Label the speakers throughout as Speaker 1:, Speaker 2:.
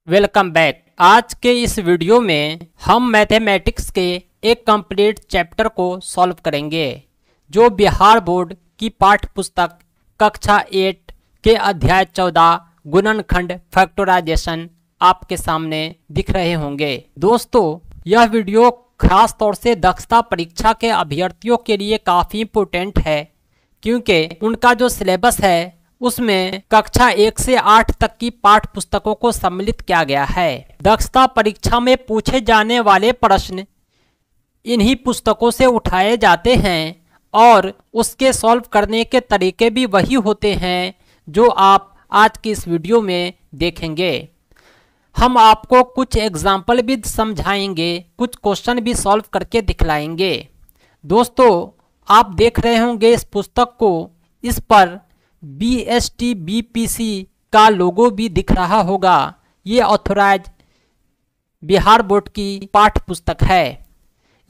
Speaker 1: Welcome back. आज के इस वीडियो में हम मैथमेटिक्स के एक कंप्लीट चैप्टर को सॉल्व करेंगे जो बिहार बोर्ड की पाठ्य पुस्तक कक्षा 8 के अध्याय 14 गुणनखंड फैक्टराइजेशन आपके सामने दिख रहे होंगे। दोस्तों, यह वीडियो खास तौर से दक्षता परीक्षा के अभ्यर्थियों के लिए काफ़ी इम्पोर्टेंट है क्योंकि उनका जो सिलेबस है उसमें कक्षा 1 से 8 तक की पाठ्य पुस्तकों को सम्मिलित किया गया है। दक्षता परीक्षा में पूछे जाने वाले प्रश्न इन्हीं पुस्तकों से उठाए जाते हैं और उसके सॉल्व करने के तरीके भी वही होते हैं जो आप आज की इस वीडियो में देखेंगे। हम आपको कुछ एग्जाम्पल भी समझाएंगे, कुछ क्वेश्चन भी सॉल्व करके दिखलाएंगे। दोस्तों, आप देख रहे होंगे इस पुस्तक को, इस पर BST-BPC का लोगो भी दिख रहा होगा। ये ऑथोराइज बिहार बोर्ड की पाठ्य पुस्तक है।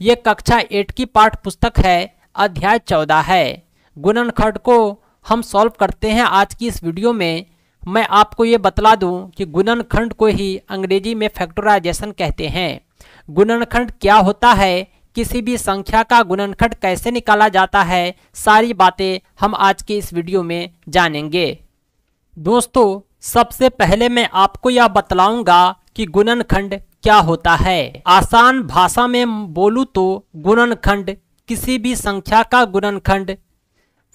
Speaker 1: ये कक्षा 8 की पाठ्य पुस्तक है, अध्याय 14 है। गुणनखंड को हम सॉल्व करते हैं आज की इस वीडियो में। मैं आपको ये बतला दूं कि गुणनखंड को ही अंग्रेजी में फैक्टराइजेशन कहते हैं। गुणनखंड क्या होता है, किसी भी संख्या का गुणनखंड कैसे निकाला जाता है, सारी बातें हम आज के इस वीडियो में जानेंगे। दोस्तों, सबसे पहले मैं आपको यह बतलाऊंगा कि गुणनखंड क्या होता है। आसान भाषा में बोलूं तो गुणनखंड किसी भी संख्या का गुणनखंड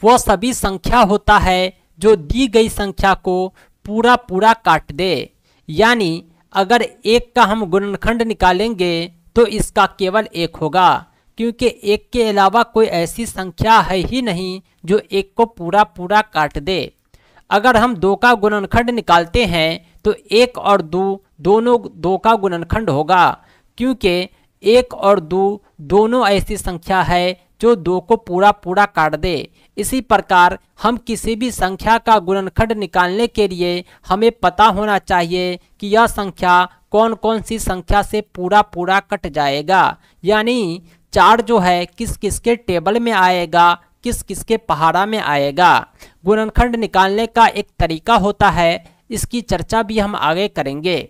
Speaker 1: वह सभी संख्या होता है जो दी गई संख्या को पूरा पूरा काट दे। यानी अगर 1 का हम गुणनखंड निकालेंगे तो इसका केवल 1 होगा, क्योंकि 1 के अलावा कोई ऐसी संख्या है ही नहीं जो 1 को पूरा पूरा काट दे। अगर हम 2 का गुणनखंड निकालते हैं तो 1 और 2 दोनों 2 का गुणनखंड होगा, क्योंकि 1 और 2 दोनों ऐसी संख्या है जो 2 को पूरा पूरा काट दे। इसी प्रकार हम किसी भी संख्या का गुणनखंड निकालने के लिए हमें पता होना चाहिए कि यह संख्या कौन कौन सी संख्या से पूरा पूरा कट जाएगा। यानी 4 जो है किस किस के टेबल में आएगा, किस किस के पहाड़ा में आएगा। गुणनखंड निकालने का एक तरीका होता है, इसकी चर्चा भी हम आगे करेंगे।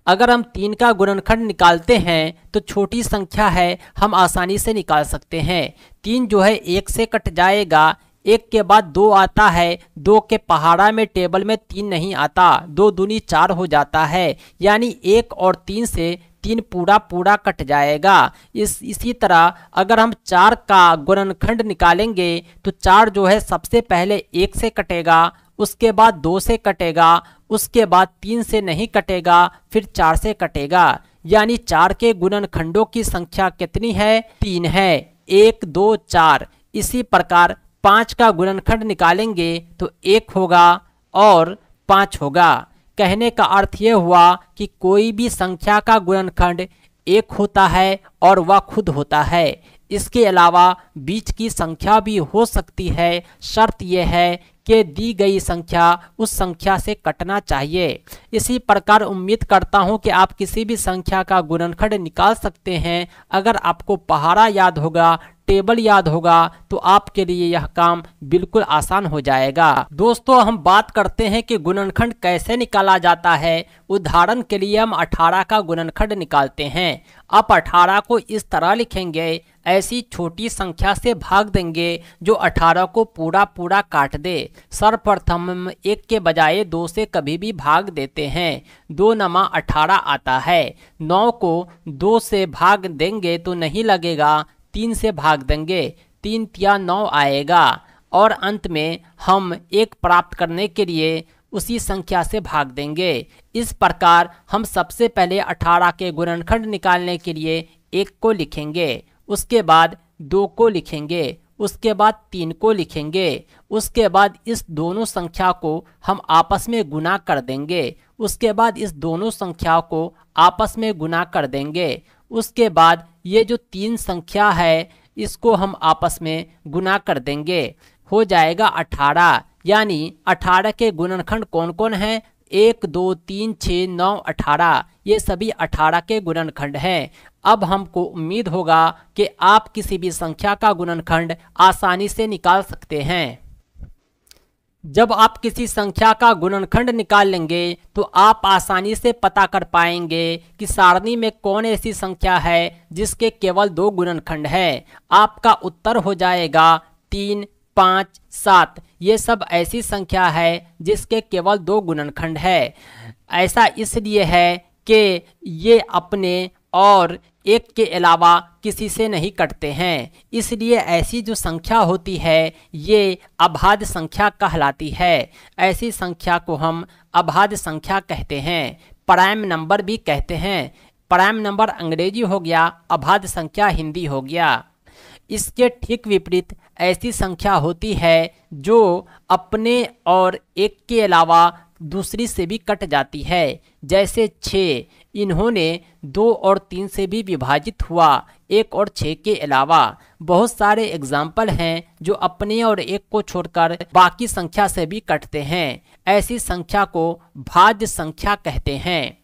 Speaker 1: अगर हम 3 का गुणनखंड निकालते हैं तो छोटी संख्या है, हम आसानी से निकाल सकते हैं। 3 जो है 1 से कट जाएगा, 1 के बाद 2 आता है, 2 के पहाड़ा में टेबल में 3 नहीं आता, 2 दूनी 4 हो जाता है। यानी 1 और 3 से 3 पूरा पूरा कट जाएगा। इसी तरह अगर हम 4 का गुणनखंड निकालेंगे तो 4 जो है सबसे पहले 1 से कटेगा, उसके बाद 2 से कटेगा, उसके बाद 3 से नहीं कटेगा, फिर 4 से कटेगा। यानी 4 के गुणनखंडों की संख्या कितनी है? 3 है। 1 2 4। इसी प्रकार 5 का गुणनखंड निकालेंगे तो 1 होगा और 5 होगा। कहने का अर्थ यह हुआ कि कोई भी संख्या का गुणनखंड 1 होता है और वह खुद होता है। इसके अलावा बीच की संख्या भी हो सकती है, शर्त यह है कि दी गई संख्या उस संख्या से कटना चाहिए। इसी प्रकार उम्मीद करता हूं कि आप किसी भी संख्या का गुणनखंड निकाल सकते हैं। अगर आपको पहाड़ा याद होगा, टेबल याद होगा, तो आपके लिए यह काम बिल्कुल आसान हो जाएगा। दोस्तों, हम बात करते हैं कि गुणनखंड कैसे निकाला जाता है। उदाहरण के लिए हम 18 का गुणनखंड निकालते हैं। अब 18 को इस तरह लिखेंगे, ऐसी छोटी संख्या से भाग देंगे जो 18 को पूरा पूरा काट दे। सर्वप्रथम हम 1 के बजाय 2 से कभी भी भाग देते हैं, 2 नमा 18 आता है। 9 को 2 से भाग देंगे तो नहीं लगेगा, 3 से भाग देंगे, 3 तिया 9 आएगा। और अंत में हम 1 प्राप्त करने के लिए उसी संख्या से भाग देंगे। इस प्रकार हम सबसे पहले 18 के गुणनखंड निकालने के लिए 1 को लिखेंगे, उसके बाद 2 को लिखेंगे, उसके बाद 3 को लिखेंगे, उसके बाद इस दोनों संख्या को हम आपस में गुना कर देंगे, उसके बाद इस दोनों संख्याओं को आपस में गुना कर देंगे, उसके बाद ये जो 3 संख्या है इसको हम आपस में गुना कर देंगे, हो जाएगा 18। यानी 18 के गुणनखंड कौन कौन हैं? 1 2 3 6 9 18, ये सभी 18 के गुणनखंड हैं। अब हमको उम्मीद होगा कि आप किसी भी संख्या का गुणनखंड आसानी से निकाल सकते हैं। जब आप किसी संख्या का गुणनखंड निकाल लेंगे तो आप आसानी से पता कर पाएंगे कि सारणी में कौन ऐसी संख्या है जिसके केवल 2 गुणनखंड है। आपका उत्तर हो जाएगा 3, 5, 7। ये सब ऐसी संख्या है जिसके केवल 2 गुणनखंड है। ऐसा इसलिए है कि ये अपने और एक के अलावा किसी से नहीं कटते हैं, इसलिए ऐसी जो संख्या होती है ये अभाज्य संख्या कहलाती है। ऐसी संख्या को हम अभाज्य संख्या कहते हैं, प्राइम नंबर भी कहते हैं। प्राइम नंबर अंग्रेजी हो गया, अभाज्य संख्या हिंदी हो गया। इसके ठीक विपरीत ऐसी संख्या होती है जो अपने और एक के अलावा दूसरी से भी कट जाती है, जैसे 6 इन्होंने 2 और 3 से भी विभाजित हुआ, 1 और 6 के अलावा। बहुत सारे एग्जाम्पल हैं जो अपने और एक को छोड़कर बाकी संख्या से भी कटते हैं। ऐसी संख्या को भाज्य संख्या कहते हैं।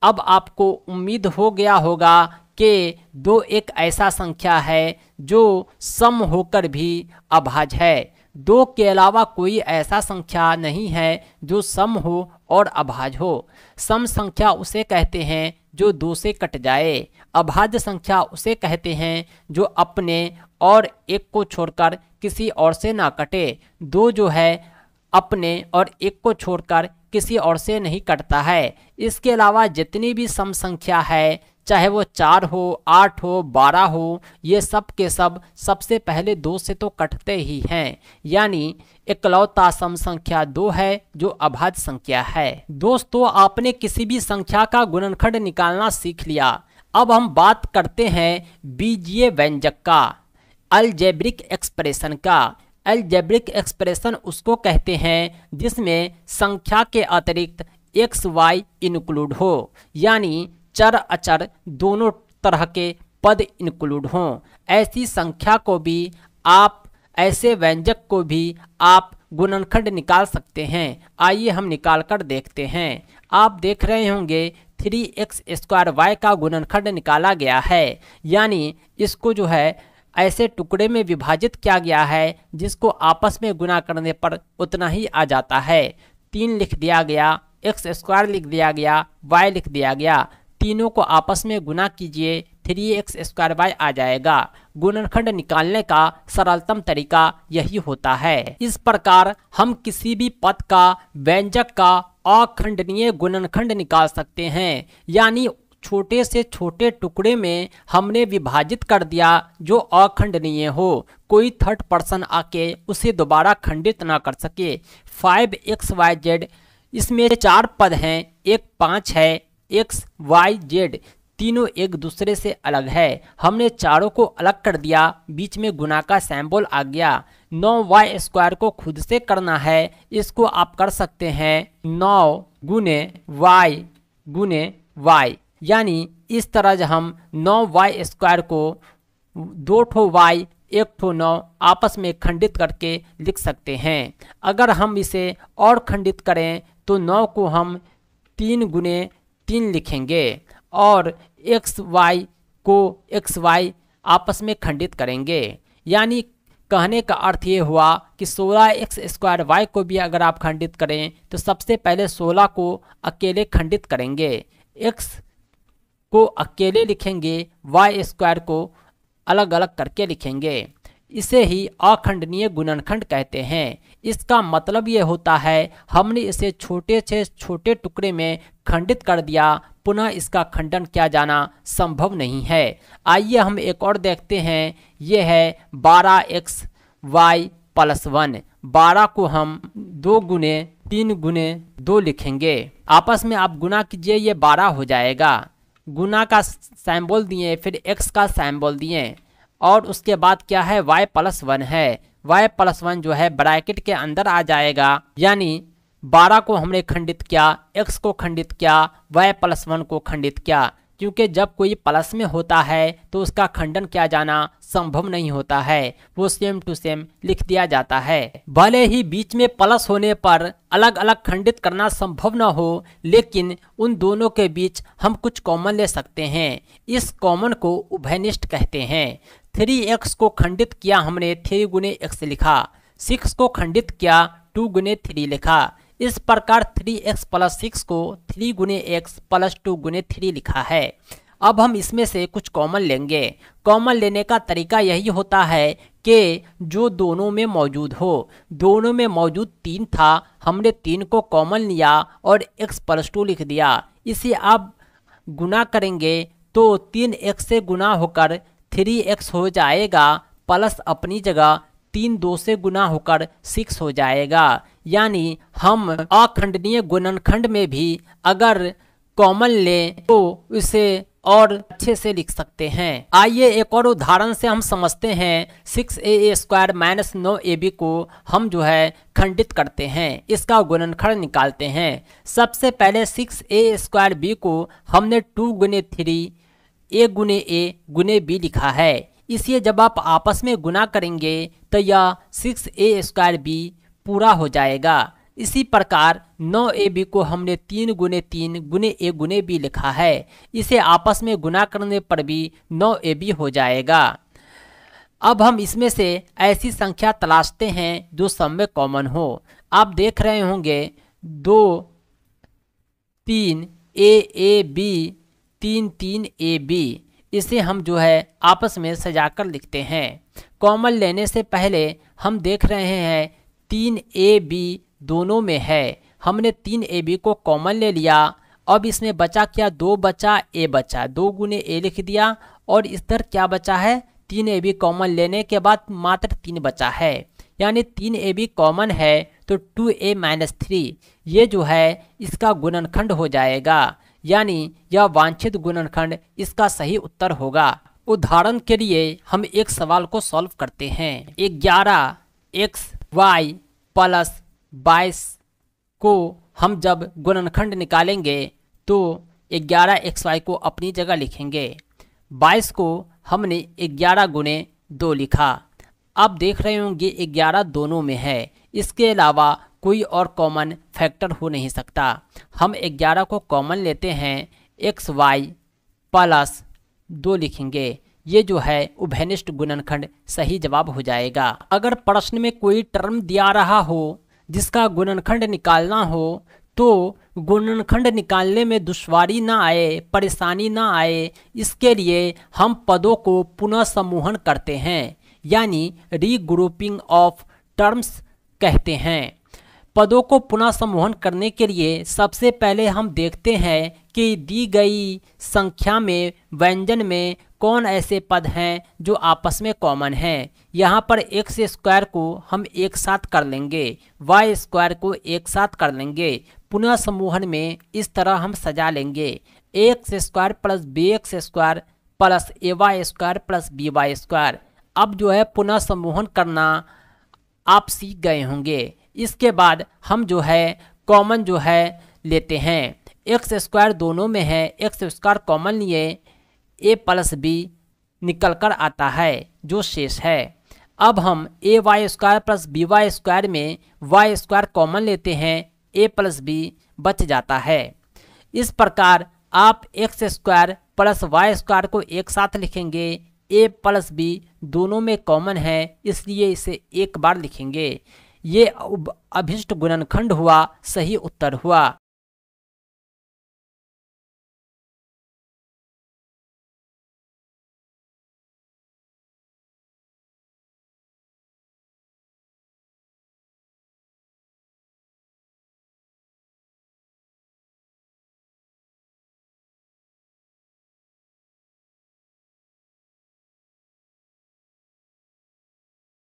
Speaker 1: अब आपको उम्मीद हो गया होगा कि 2 एक ऐसा संख्या है जो सम होकर भी अभाज्य है। 2 के अलावा कोई ऐसा संख्या नहीं है जो सम हो और अभाज्य हो। सम संख्या उसे कहते हैं जो 2 से कट जाए। अभाज्य संख्या उसे कहते हैं जो अपने और एक को छोड़कर किसी और से ना कटे। 2 जो है अपने और एक को छोड़कर किसी और से नहीं कटता है। इसके अलावा जितनी भी सम संख्या है, चाहे वो 4 हो, 8 हो, 12 हो, ये सब के सब सबसे पहले 2 से तो कटते ही हैं। यानी इकलौता सम संख्या 2 है जो अभाज्य संख्या है। दोस्तों, आपने किसी भी संख्या का गुणनखंड निकालना सीख लिया। अब हम बात करते हैं बीजीय व्यंजक का, अलजेब्रिक एक्सप्रेशन का। अलजेब्रिक एक्सप्रेशन उसको कहते हैं जिसमें संख्या के अतिरिक्त एक्स वाई इंक्लूड हो, यानी चर अचर दोनों तरह के पद इंक्लूड हों। ऐसी संख्या को भी आप, ऐसे व्यंजक को भी आप गुणनखंड निकाल सकते हैं। आइए हम निकाल कर देखते हैं। आप देख रहे होंगे 3x² y का गुणनखंड निकाला गया है, यानी इसको जो है ऐसे टुकड़े में विभाजित किया गया है जिसको आपस में गुणा करने पर उतना ही आ जाता है। 3 लिख दिया गया, x² लिख दिया गया, y लिख दिया गया। तीनों को आपस में गुना कीजिए, 3x² आ जाएगा। गुणनखंड निकालने का सरलतम तरीका यही होता है। इस प्रकार हम किसी भी पद का, व्यंजक का अखंडनीय गुणनखंड निकाल सकते हैं, यानी छोटे से छोटे टुकड़े में हमने विभाजित कर दिया जो अखंडनीय हो, कोई थर्ड पर्सन आके उसे दोबारा खंडित ना कर सके। 5xyz, इसमें 4 पद हैं, एक 5 है, x y z तीनों एक दूसरे से अलग है। हमने चारों को अलग कर दिया, बीच में गुना का सिंबल आ गया। 9y² को खुद से करना है, इसको आप कर सकते हैं 9 गुने y, यानी इस तरह जब हम 9y² को 2 ठो y 1 ठो 9 आपस में खंडित करके लिख सकते हैं। अगर हम इसे और खंडित करें तो 9 को हम 3 गुने 3 लिखेंगे और xy को xy आपस में खंडित करेंगे। यानी कहने का अर्थ ये हुआ कि 16x² y को भी अगर आप खंडित करें तो सबसे पहले 16 को अकेले खंडित करेंगे, x को अकेले लिखेंगे, y² को अलग अलग करके लिखेंगे। इसे ही अखंडनीय गुणनखंड कहते हैं। इसका मतलब ये होता है हमने इसे छोटे से छोटे टुकड़े में खंडित कर दिया, पुनः इसका खंडन किया जाना संभव नहीं है। आइए हम एक और देखते हैं, ये है 12xy + 1। 12 को हम 2 गुने 3 गुने 2 लिखेंगे, आपस में आप गुना कीजिए, ये 12 हो जाएगा। गुना का सिंबल दिए, फिर x का सिंबल दिए और उसके बाद क्या है, y + 1 है। y + 1 जो है ब्रैकेट के अंदर आ जाएगा, यानी 12 को हमने खंडित किया, x को खंडित किया, y + 1 को खंडित किया। क्योंकि जब कोई प्लस में होता है तो उसका खंडन किया जाना संभव नहीं होता है, वो सेम टू सेम लिख दिया जाता है। भले ही बीच में प्लस होने पर अलग अलग खंडित करना संभव न हो, लेकिन उन दोनों के बीच हम कुछ कॉमन ले सकते हैं। इस कॉमन को उभयनिष्ठ कहते हैं। 3x को खंडित किया हमने, 3 गुने x लिखा। 6 को खंडित किया, 2 गुने 3 लिखा। इस प्रकार 3x प्लस 6 को 3 गुने x प्लस 2 गुने 3 लिखा है। अब हम इसमें से कुछ कॉमन लेंगे। कॉमन लेने का तरीका यही होता है कि जो दोनों में मौजूद हो। दोनों में मौजूद 3 था, हमने 3 को कॉमन लिया और x प्लस 2 लिख दिया। इसे आप गुना करेंगे तो 3x से गुना होकर 3x हो जाएगा, प्लस अपनी जगह 3 2 से गुना होकर 6 हो जाएगा। यानी हम अखंडनीय गुणनखंड में भी अगर कॉमन लें तो इसे और अच्छे से लिख सकते हैं। आइए एक और उदाहरण से हम समझते हैं। 6a² माइनस 9ab को हम जो है खंडित करते हैं, इसका गुणनखंड निकालते हैं। सबसे पहले 6a² b को हमने 2 गुने 3 a गुने a गुने b लिखा है। इसे जब आप आपस में गुना करेंगे तो यह 6a² b पूरा हो जाएगा। इसी प्रकार 9ab को हमने 3 गुने 3 गुने a गुने b लिखा है। इसे आपस में गुना करने पर भी 9ab हो जाएगा। अब हम इसमें से ऐसी संख्या तलाशते हैं जो सब में कॉमन हो। आप देख रहे होंगे 2 3 ab 3 3 ab। इसे हम जो है आपस में सजाकर लिखते हैं। कॉमन लेने से पहले हम देख रहे हैं 3ab दोनों में है। हमने 3ab को कॉमन ले लिया। अब इसमें बचा क्या, 2 बचा, a बचा, 2 गुने a लिख दिया। और इस तरह क्या बचा है, 3ab कॉमन लेने के बाद मात्र 3 बचा है। यानी 3ab कॉमन है तो 2a माइनस 3 ये जो है इसका गुणनखंड हो जाएगा। यानी यह वांछित गुणनखंड इसका सही उत्तर होगा। उदाहरण के लिए हम एक सवाल को सॉल्व करते हैं। 11xy प्लस 22 को हम जब गुणनखंड निकालेंगे तो 11xy को अपनी जगह लिखेंगे। 22 को हमने 11 गुने 2 लिखा। अब देख रहे होंगे 11 दोनों में है, इसके अलावा कोई और कॉमन फैक्टर हो नहीं सकता। हम 11 को कॉमन लेते हैं, xy प्लस 2 लिखेंगे। ये जो है उभयनिष्ठ गुणनखंड सही जवाब हो जाएगा। अगर प्रश्न में कोई टर्म दिया रहा हो जिसका गुणनखंड निकालना हो तो गुणनखंड निकालने में दुश्वारी ना आए, परेशानी ना आए, इसके लिए हम पदों को पुनः समूहन करते हैं, यानी रीग्रुपिंग ऑफ टर्म्स कहते हैं। पदों को पुनः समूहन करने के लिए सबसे पहले हम देखते हैं कि दी गई संख्या में व्यंजन में कौन ऐसे पद हैं जो आपस में कॉमन हैं। यहाँ पर x² को हम एक साथ कर लेंगे, y² को एक साथ कर लेंगे। पुनः समूहन में इस तरह हम सजा लेंगे, ax² plus bx² plus ay² plus by²। अब जो है पुनः समूहन करना आप सीख गए होंगे। इसके बाद हम जो है कॉमन जो है लेते हैं। x² दोनों में है, x² कॉमन लिए, a प्लस b निकल कर आता है जो शेष है। अब हम ay² प्लस by² में y² कॉमन लेते हैं, a प्लस b बच जाता है। इस प्रकार आप x² प्लस y² को एक साथ लिखेंगे, a प्लस b दोनों में कॉमन है इसलिए इसे एक बार लिखेंगे। ये अभिष्ट गुणनखंड हुआ, सही उत्तर हुआ।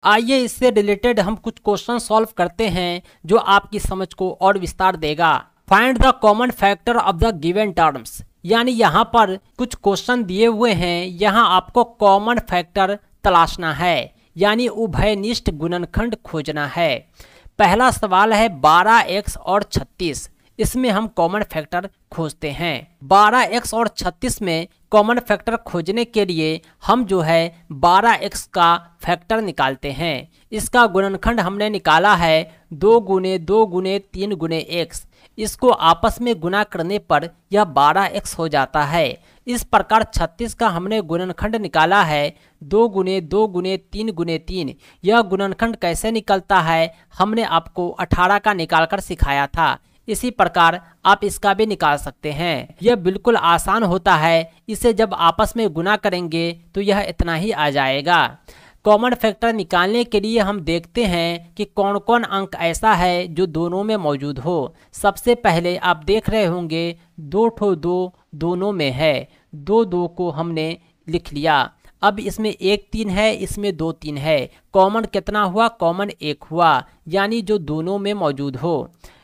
Speaker 1: आइए इससे रिलेटेड हम कुछ क्वेश्चन सॉल्व करते हैं जो आपकी समझ को और विस्तार देगा। Find the common factor of the given terms, यानी यहाँ पर कुछ क्वेश्चन दिए हुए हैं, यहाँ आपको कॉमन फैक्टर तलाशना है, यानी उभयनिष्ठ गुणनखंड खोजना है। पहला सवाल है 12x और 36, इसमें हम कॉमन फैक्टर खोजते हैं। 12x और 36 में कॉमन फैक्टर खोजने के लिए हम जो है 12x का फैक्टर निकालते हैं। इसका गुणनखंड हमने निकाला है 2 गुने 2 गुने 3 गुने x। इसको आपस में गुना करने पर यह 12x हो जाता है। इस प्रकार 36 का हमने गुणनखंड निकाला है 2 गुने 2 गुने 3 गुने 3। यह गुणनखंड कैसे निकलता है हमने आपको 18 का निकालकर सिखाया था। इसी प्रकार आप इसका भी निकाल सकते हैं। यह बिल्कुल आसान होता है। इसे जब आपस में गुना करेंगे तो यह इतना ही आ जाएगा। कॉमन फैक्टर निकालने के लिए हम देखते हैं कि कौन कौन अंक ऐसा है जो दोनों में मौजूद हो। सबसे पहले आप देख रहे होंगे 2 ठो 2 दोनों में है। 2 2 को हमने लिख लिया। अब इसमें 1 3 है, इसमें 2 3 है। कॉमन कितना हुआ? कॉमन 1 हुआ, यानी जो दोनों में मौजूद हो।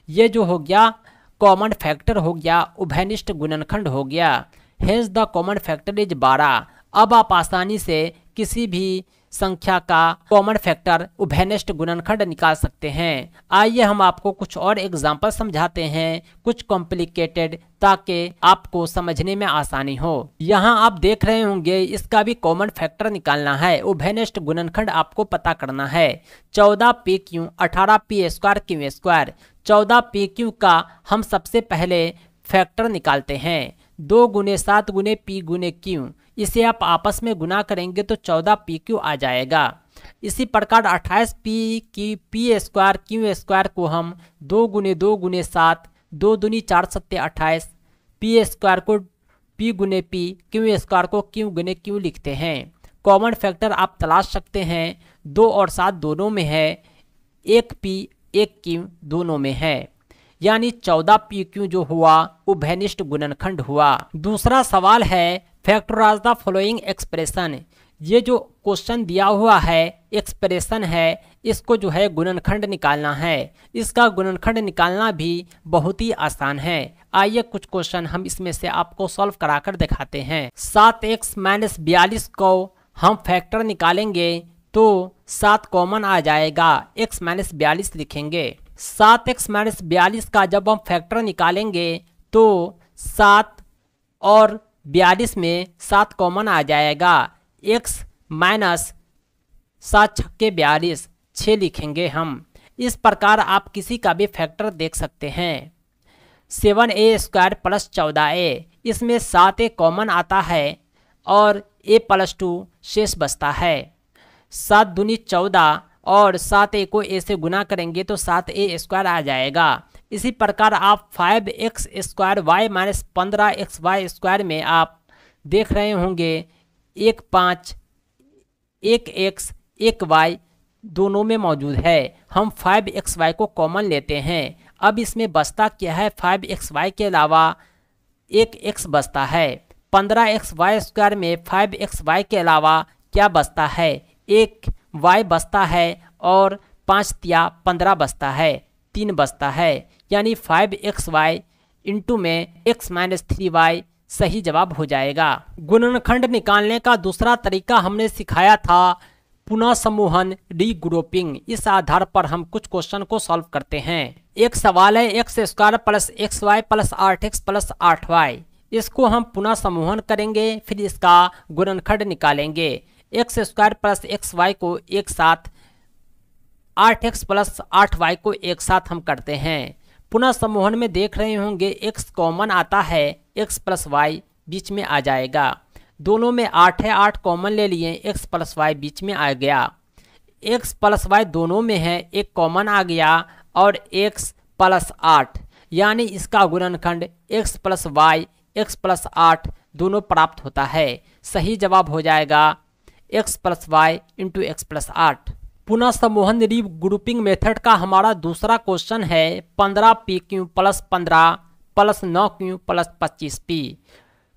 Speaker 1: ये जो हो गया कॉमन फैक्टर हो गया, उभयनिष्ठ गुणनखंड हो गया। Hence the common factor is 12। अब आप आसानी से किसी भी संख्या का कॉमन फैक्टर उभयनिष्ठ गुणनखंड निकाल सकते हैं। आइए हम आपको कुछ और एग्जाम्पल समझाते हैं, कुछ कॉम्प्लिकेटेड, ताकि आपको समझने में आसानी हो। यहाँ आप देख रहे होंगे इसका भी कॉमन फैक्टर निकालना है। उभयनिष्ठ गुणनखंड आपको पता करना है। 14p q 18p² q²। 14p q का हम सबसे पहले फैक्टर निकालते हैं। 2 गुने 7 गुने p गुने q। इसे आप आपस में गुना करेंगे तो 14p q आ जाएगा। इसी प्रकार 28p की p² q² को हम 2 गुने 2 गुने 7, 2 दूनी 4 सत्ते 28, p² को p गुने p, q² को q गुने q लिखते हैं। कॉमन फैक्टर आप तलाश सकते हैं। 2 और 7 दोनों में है, 1p 1q दोनों में है, यानी 14p q जो हुआ उभयनिष्ठ गुणनखंड हुआ। दूसरा सवाल है फैक्टराइज द फॉलोइंग एक्सप्रेशन। ये जो क्वेश्चन दिया हुआ है एक्सप्रेशन है, इसको जो है गुणनखंड निकालना है। इसका गुणनखंड निकालना भी बहुत ही आसान है। आइए कुछ क्वेश्चन हम इसमें से आपको सॉल्व कराकर दिखाते हैं। 7x - 42 को हम फैक्टर निकालेंगे तो 7 कॉमन आ जाएगा, x - 42 लिखेंगे। 7x - 42 का जब हम फैक्टर निकालेंगे तो 7 और 42 में 7 कॉमन आ जाएगा। x माइनस 7 छक्के 42, 6 लिखेंगे हम। इस प्रकार आप किसी का भी फैक्टर देख सकते हैं। 7a² + 14a, इसमें 7a कॉमन आता है और a + 2 शेष बचता है। 7 दूनी 14 और 7a को a से गुना करेंगे तो 7a² आ जाएगा। इसी प्रकार आप 5x² y - 15xy² में आप देख रहे होंगे 1 5 1 x 1 y दोनों में मौजूद है। हम 5xy को कॉमन लेते हैं। अब इसमें बचता क्या है? 5xy के अलावा 1 x बचता है। 15xy² में 5xy के अलावा क्या बचता है? 1 y बचता है और 5 तिया 15 बचता है, 3 बचता है, यानी 5xy इंटू में x - 3y सही जवाब हो जाएगा। गुणनखंड निकालने का दूसरा तरीका हमने सिखाया था पुनः समूहन, रीग्रुपिंग। इस आधार पर हम कुछ क्वेश्चन को सॉल्व करते हैं। एक सवाल है x² + xy + 8x + 8y। इसको हम पुनः समूहन करेंगे, फिर इसका गुणनखंड निकालेंगे। x² + xy को एक साथ, 8x + 8y को एक साथ हम करते हैं। पुनः समूहन में देख रहे होंगे x कॉमन आता है, x + y बीच में आ जाएगा। दोनों में 8 है, 8 कॉमन ले लिए, x + y बीच में आ गया। x + y दोनों में है, एक कॉमन आ गया और x + 8, यानी इसका गुणनखंड x + y x + 8 दोनों प्राप्त होता है। सही जवाब हो जाएगा x + y × x + 8। पुनः समूहन रीग्रुपिंग मेथड का हमारा दूसरा क्वेश्चन है 15p q + 15 + 9q + 25p।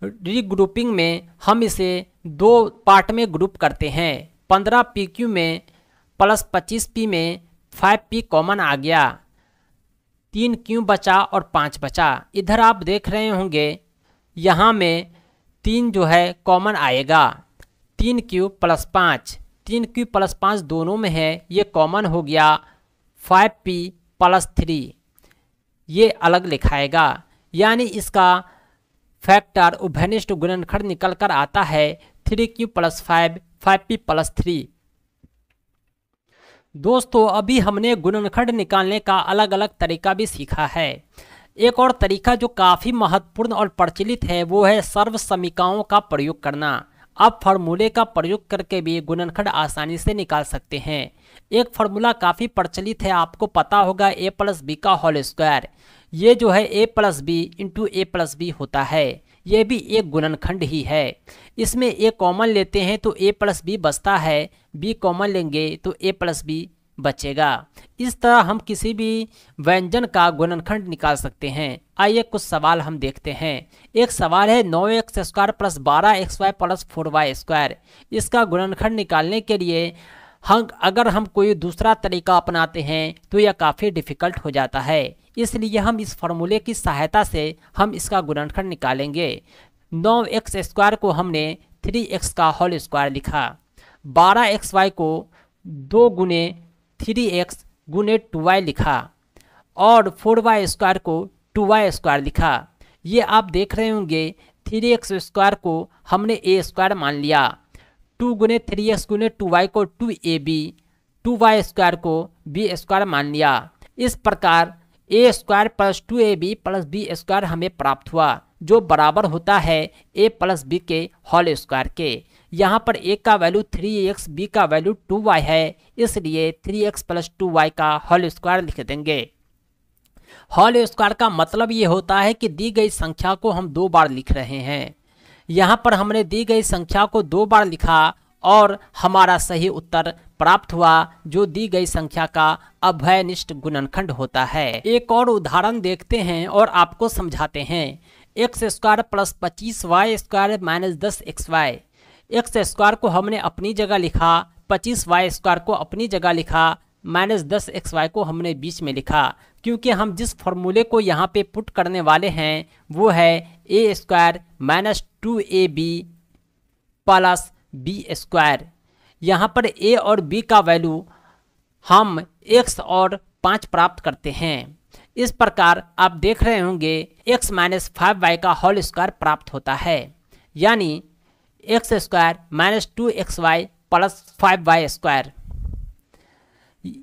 Speaker 1: Regrouping में हम इसे 2 पार्ट में ग्रुप करते हैं। 15p q में प्लस 25p में 5p कॉमन आ गया, 3q बचा और 5 बचा। इधर आप देख रहे होंगे यहाँ में 3 जो है कॉमन आएगा, 3q + 5, 3q + 5 दोनों में है, ये कॉमन हो गया। 5p + 3 ये अलग लिखाएगा, यानी इसका फैक्टर उभयनिष्ठ गुणनखंड निकल कर आता है 3q + 5 5p + 3। दोस्तों अभी हमने गुणनखंड निकालने का अलग अलग तरीका भी सीखा है। एक और तरीका जो काफ़ी महत्वपूर्ण और प्रचलित है वो है सर्वसमीकाओं का प्रयोग करना। आप फार्मूले का प्रयोग करके भी गुणनखंड आसानी से निकाल सकते हैं। एक फार्मूला काफ़ी प्रचलित है, आपको पता होगा, ए प्लस बी का होल स्क्वायर। ये जो है ए plus B into a plus B होता है, ये भी एक गुणनखंड ही है। इसमें ए कॉमन लेते हैं तो ए प्लस बी बचता है, बी कॉमन लेंगे तो ए प्लस बी बचेगा। इस तरह हम किसी भी व्यंजन का गुणनखंड निकाल सकते हैं। आइए कुछ सवाल हम देखते हैं। एक सवाल है 9x square plus 12xy plus 4y square. इसका गुणनखंड निकालने के लिए अगर हम कोई दूसरा तरीका अपनाते हैं तो यह काफ़ी डिफ़िकल्ट हो जाता है, इसलिए हम इस फार्मूले की सहायता से हम इसका गुणनखंड निकालेंगे। 9x स्क्वायर को हमने 3x का होल स्क्वायर लिखा, 12xy को 2 गुने 3x गुने 2y लिखा और 4y स्क्वायर को 2y स्क्वायर लिखा। ये आप देख रहे होंगे 3x स्क्वायर को हमने a स्क्वायर मान लिया, 2 गुने 3x गुने 2y को 2ab, 2y स्क्वायर को b स्क्वायर मान लिया। इस प्रकार a square plus 2ab plus b square हमें प्राप्त हुआ, जो बराबर होता है a प्लस b के होल स्क्वायर के। यहाँ पर a का वैल्यू 3x, b का वैल्यू 2y है, इसलिए 3x प्लस 2y का होल स्क्वायर लिख देंगे। होल स्क्वायर का मतलब ये होता है कि दी गई संख्या को हम 2 बार लिख रहे हैं। यहाँ पर हमने दी गई संख्या को 2 बार लिखा और हमारा सही उत्तर प्राप्त हुआ, जो दी गई संख्या का अभयनिष्ठ गुणनखंड होता है। एक और उदाहरण देखते हैं और आपको समझाते हैं। X square plus 25y square minus 10xy। X square को हमने अपनी जगह लिखा, 25y स्क्वायर को अपनी जगह लिखा, माइनस 10xy को हमने बीच में लिखा, क्योंकि हम जिस फॉर्मूले को यहाँ पे पुट करने वाले हैं वो है a square minus 2ab plus b square. यहाँ पर a और b का वैल्यू हम x और 5 प्राप्त करते हैं। इस प्रकार आप देख रहे होंगे x माइनस 5y का होल स्क्वायर प्राप्त होता है, यानी x square minus 2xy plus 5y square.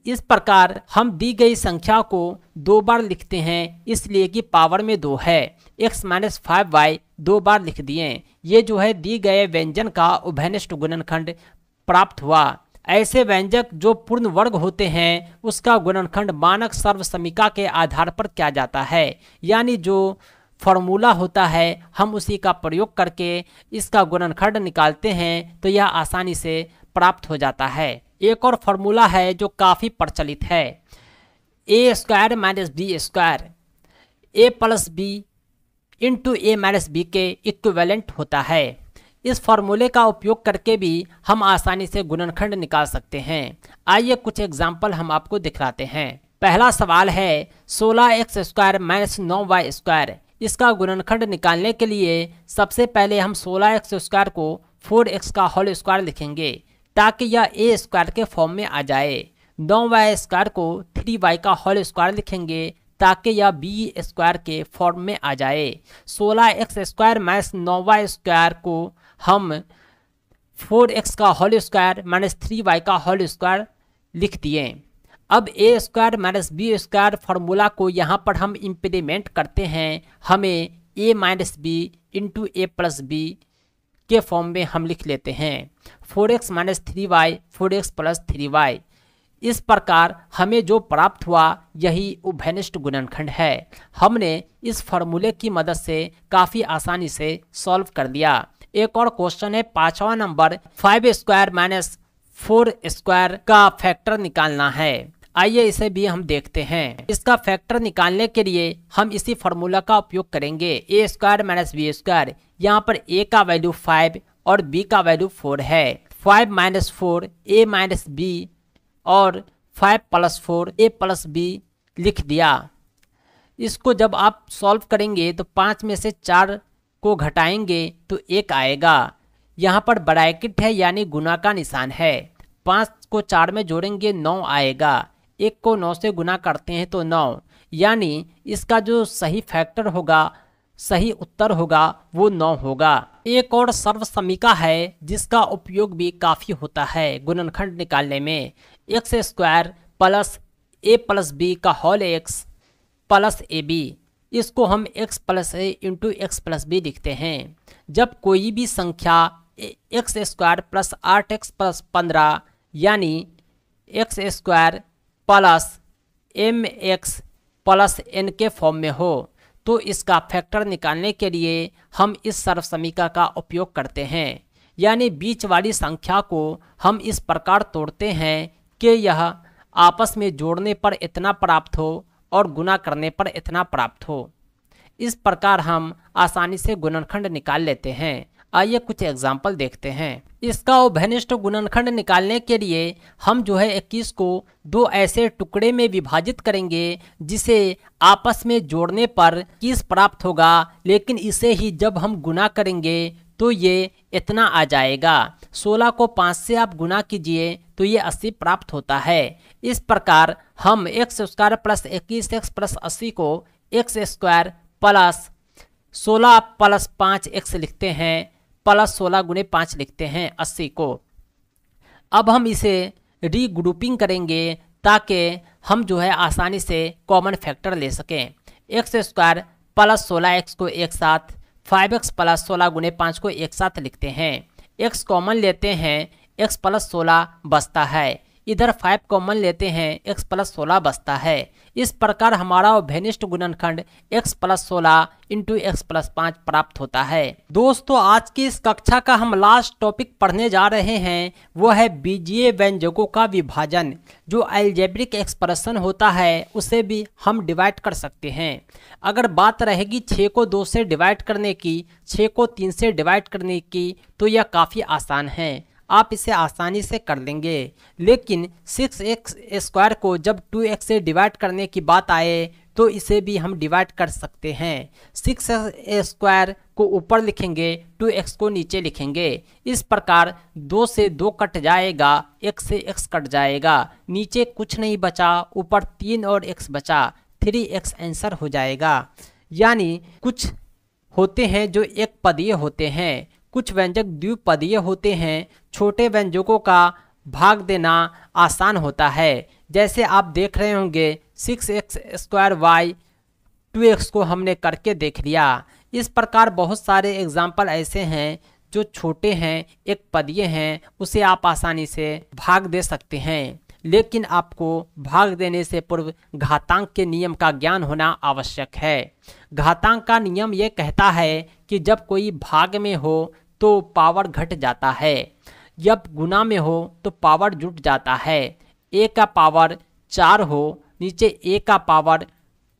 Speaker 1: इस प्रकार हम दी गई संख्या को 2 बार लिखते हैं, इसलिए कि पावर में 2 है। x माइनस 5y 2 बार लिख दिए, ये जो है दी गए व्यंजन का उभयनिष्ठ गुणनखंड प्राप्त हुआ। ऐसे व्यंजक जो पूर्ण वर्ग होते हैं उसका गुणनखंड मानक सर्वसमीका के आधार पर किया जाता है, यानी जो फॉर्मूला होता है हम उसी का प्रयोग करके इसका गुणनखंड निकालते हैं तो यह आसानी से प्राप्त हो जाता है। एक और फॉर्मूला है जो काफ़ी प्रचलित है, a square minus b square. A plus B into A minus B के इक्विवेलेंट होता है। इस फॉर्मूले का उपयोग करके भी हम आसानी से गुणनखंड निकाल सकते हैं। आइए कुछ एग्जाम्पल हम आपको दिखलाते हैं। पहला सवाल है 16x square minus 9y square. इसका गुणनखंड निकालने के लिए सबसे पहले हम 16x स्क्वायर को 4x का होल स्क्वायर लिखेंगे ताकि यह ए स्क्वायर के फॉर्म में आ जाए। 9y स्क्वायर को 3y का होल स्क्वायर लिखेंगे ताकि यह बी स्क्वायर के फॉर्म में आ जाए। 16x square minus 9y square को हम 4x का होल स्क्वायर माइनस 3y का होल स्क्वायर लिख दिए। अब a square minus b square formula को यहाँ पर हम इम्प्लीमेंट करते हैं, हमें a minus b into a plus b के फॉर्म में हम लिख लेते हैं 4x minus 3y 4x plus 3y। इस प्रकार हमें जो प्राप्त हुआ यही उभयनिष्ठ गुणनखंड है। हमने इस फार्मूले की मदद से काफ़ी आसानी से सॉल्व कर दिया। एक और क्वेश्चन है 5वां नंबर, 5 स्क्वायर माइनस 4 स्क्वायर का फैक्टर निकालना है। आइए इसे भी हम देखते हैं। इसका फैक्टर निकालने के लिए हम इसी फार्मूला का उपयोग करेंगे, ए स्क्वायर माइनस बी स्क्वायर। यहाँ पर a का वैल्यू 5 और b का वैल्यू 4 है। 5 माइनस 4 a माइनस b और 5 प्लस 4 a प्लस b लिख दिया। इसको जब आप सॉल्व करेंगे तो 5 में से 4 को घटाएंगे तो 1 आएगा। यहाँ पर ब्रैकेट है यानी गुना का निशान है। 5 को 4 में जोड़ेंगे 9 आएगा। 1 को 9 से गुना करते हैं तो 9, यानी इसका जो सही फैक्टर होगा, सही उत्तर होगा वो 9 होगा। एक और सर्वसमीका है जिसका उपयोग भी काफ़ी होता है गुणनखंड निकालने में, x square plus a plus b का होल x प्लस ab। इसको हम x plus a into x plus b लिखते हैं। जब कोई भी संख्या x square plus 8x plus 15 यानी x square plus m x plus n के फॉर्म में हो तो इसका फैक्टर निकालने के लिए हम इस सर्वसमीका का उपयोग करते हैं। यानी बीच वाली संख्या को हम इस प्रकार तोड़ते हैं कि यह आपस में जोड़ने पर इतना प्राप्त हो और गुणा करने पर इतना प्राप्त हो। इस प्रकार हम आसानी से गुणनखंड निकाल लेते हैं। आइए कुछ एग्जाम्पल देखते हैं। इसका उभयनिष्ठ गुणनखंड निकालने के लिए हम जो है 21 को दो ऐसे टुकड़े में विभाजित करेंगे जिसे आपस में जोड़ने पर 21 प्राप्त होगा, लेकिन इसे ही जब हम गुणा करेंगे तो ये इतना आ जाएगा। 16 को 5 से आप गुणा कीजिए तो ये 80 प्राप्त होता है। इस प्रकार हम x square plus 21x plus 80 को x square plus 16 plus 5x लिखते हैं प्लस 16 गुणे 5 लिखते हैं 80 को। अब हम इसे रीग्रुपिंग करेंगे ताकि हम जो है आसानी से कॉमन फैक्टर ले सकें। एक्स स्क्वायर प्लस 16x को एक साथ, 5x प्लस 16 गुणे 5 को एक साथ लिखते हैं। x कॉमन लेते हैं, x प्लस 16 बचता है। इधर 5 कॉमन लेते हैं, x प्लस 16 बचता है। इस प्रकार हमारा उभयनिष्ठ गुणनखंड x plus 16 into x plus 5 प्राप्त होता है। दोस्तों आज की इस कक्षा का हम लास्ट टॉपिक पढ़ने जा रहे हैं, वो है बीजीय व्यंजकों का विभाजन। जो अलजेब्रिक एक्सप्रेशन होता है उसे भी हम डिवाइड कर सकते हैं। अगर बात रहेगी 6 को 2 से डिवाइड करने की, 6 को 3 से डिवाइड करने की, तो यह काफ़ी आसान है, आप इसे आसानी से कर लेंगे। लेकिन 6x स्क्वायर को जब 2x से डिवाइड करने की बात आए तो इसे भी हम डिवाइड कर सकते हैं। 6 स्क्वायर को ऊपर लिखेंगे, 2x को नीचे लिखेंगे। इस प्रकार 2 से 2 कट जाएगा, x से x कट जाएगा, नीचे कुछ नहीं बचा, ऊपर 3 और x बचा, 3x आंसर हो जाएगा। यानी कुछ होते हैं जो एक पदीय होते हैं, कुछ व्यंजक द्विपदीय होते हैं। छोटे व्यंजकों का भाग देना आसान होता है। जैसे आप देख रहे होंगे 6x स्क्वायर y, 2x को हमने करके देख लिया। इस प्रकार बहुत सारे एग्जाम्पल ऐसे हैं जो छोटे हैं, एक पदीय हैं, उसे आप आसानी से भाग दे सकते हैं। लेकिन आपको भाग देने से पूर्व घातांक के नियम का ज्ञान होना आवश्यक है। घातांक का नियम ये कहता है कि जब कोई भाग में हो तो पावर घट जाता है, जब गुना में हो तो पावर जुट जाता है। a का पावर 4 हो, नीचे a का पावर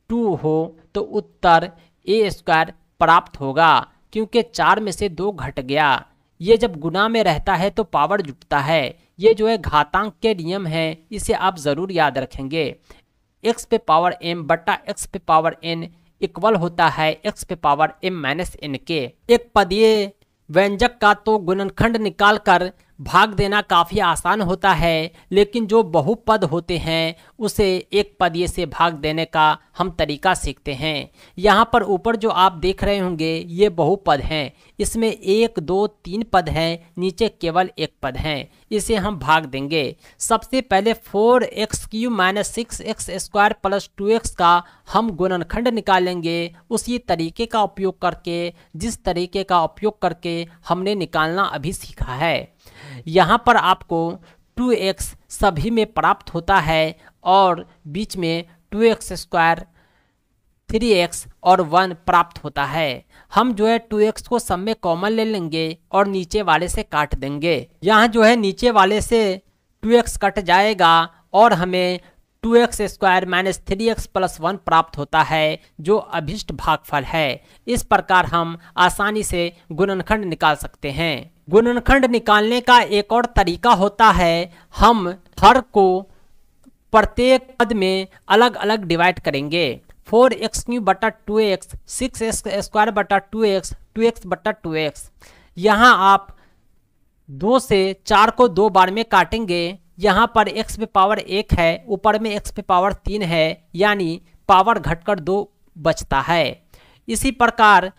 Speaker 1: 2 हो तो उत्तर a स्क्वायर प्राप्त होगा, क्योंकि 4 में से 2 घट गया। ये जब गुना में रहता है तो पावर जुटता है। ये जो है घातांक के नियम है, इसे आप ज़रूर याद रखेंगे। x पे पावर m बटा x पे पावर n इक्वल होता है x पे पावर m माइनस n के। एक पदीय व्यंजक का तो गुणनखंड निकालकर भाग देना काफ़ी आसान होता है, लेकिन जो बहुपद होते हैं उसे एक पदीय से भाग देने का हम तरीका सीखते हैं। यहाँ पर ऊपर जो आप देख रहे होंगे ये बहुपद हैं, इसमें 1 2 3 पद हैं, नीचे केवल एक पद हैं। इसे हम भाग देंगे। सबसे पहले 4x³ minus 6x square plus 2x का हम गुणनखंड निकालेंगे उसी तरीके का उपयोग करके, जिस तरीके का उपयोग करके हमने निकालना अभी सीखा है। यहाँ पर आपको 2x सभी में प्राप्त होता है और बीच में 2x स्क्वायर, 3x और 1 प्राप्त होता है। हम जो है 2x को सब में कॉमन ले लेंगे और नीचे वाले से काट देंगे। यहाँ जो है नीचे वाले से 2x कट जाएगा और हमें 2x square minus 3x plus 1 प्राप्त होता है, जो अभिष्ट भागफल है। इस प्रकार हम आसानी से गुणनखंड निकाल सकते हैं। गुणनखंड निकालने का एक और तरीका होता है, हम हर को प्रत्येक पद में अलग अलग डिवाइड करेंगे। 4x³ बटा 2x, 6x स्क्वायर बटा 2x, 2x बटा 2x। यहाँ आप 2 से 4 को 2 बार में काटेंगे। यहाँ पर x पे पावर 1 है, ऊपर में x पे पावर 3 है, यानी पावर घटकर 2 बचता है। इसी प्रकार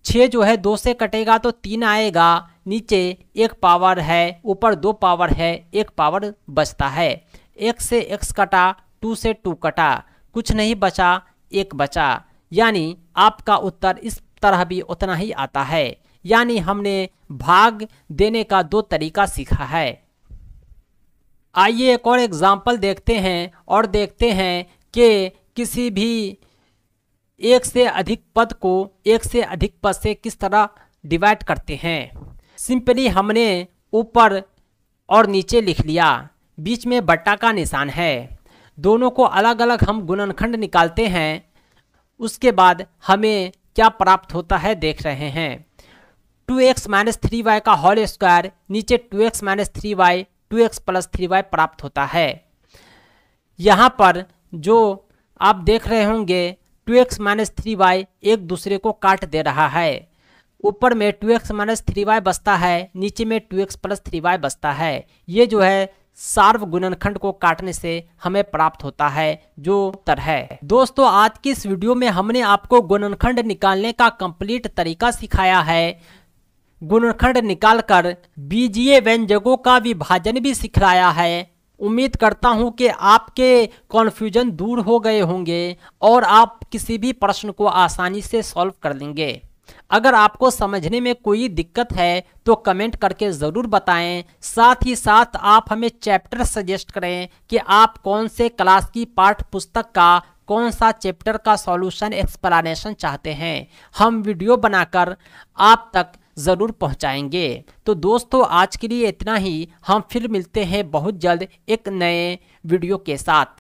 Speaker 1: 6 जो है 2 से कटेगा तो 3 आएगा, नीचे 1 पावर है, ऊपर 2 पावर है, 1 पावर बचता है। x से x कटा, 2 से 2 कटा, कुछ नहीं बचा, 1 बचा। यानी आपका उत्तर इस तरह भी उतना ही आता है। यानी हमने भाग देने का 2 तरीका सीखा है। आइए एक और एग्जाम्पल देखते हैं और देखते हैं कि किसी भी एक से अधिक पद को एक से अधिक पद से किस तरह डिवाइड करते हैं। सिंपली हमने ऊपर और नीचे लिख लिया, बीच में बट्टा का निशान है। दोनों को अलग अलग हम गुणनखंड निकालते हैं, उसके बाद हमें क्या प्राप्त होता है देख रहे हैं। 2x - 3y का होल स्क्वायर, नीचे 2x - 3y 2x + 3y प्राप्त होता है। यहाँ पर जो आप देख रहे होंगे 2x - 3y एक दूसरे को काट दे रहा है। ऊपर में 2x - 3y बचता है, नीचे में 2x + 3y बचता है। ये जो है सार्व गुणनखंड को काटने से हमें प्राप्त होता है जो उत्तर है। दोस्तों आज की इस वीडियो में हमने आपको गुणनखंड निकालने का कंप्लीट तरीका सिखाया है। गुणनखंड निकालकर बीजीय व्यंजकों का विभाजन भी सिखाया है। उम्मीद करता हूं कि आपके कॉन्फ्यूजन दूर हो गए होंगे और आप किसी भी प्रश्न को आसानी से सॉल्व कर लेंगे। अगर आपको समझने में कोई दिक्कत है तो कमेंट करके ज़रूर बताएं। साथ ही साथ आप हमें चैप्टर सजेस्ट करें कि आप कौन से क्लास की पाठ्य पुस्तक का कौन सा चैप्टर का सॉल्यूशन एक्सप्लेनेशन चाहते हैं। हम वीडियो बनाकर आप तक ज़रूर पहुंचाएंगे। तो दोस्तों आज के लिए इतना ही। हम फिर मिलते हैं बहुत जल्द एक नए वीडियो के साथ।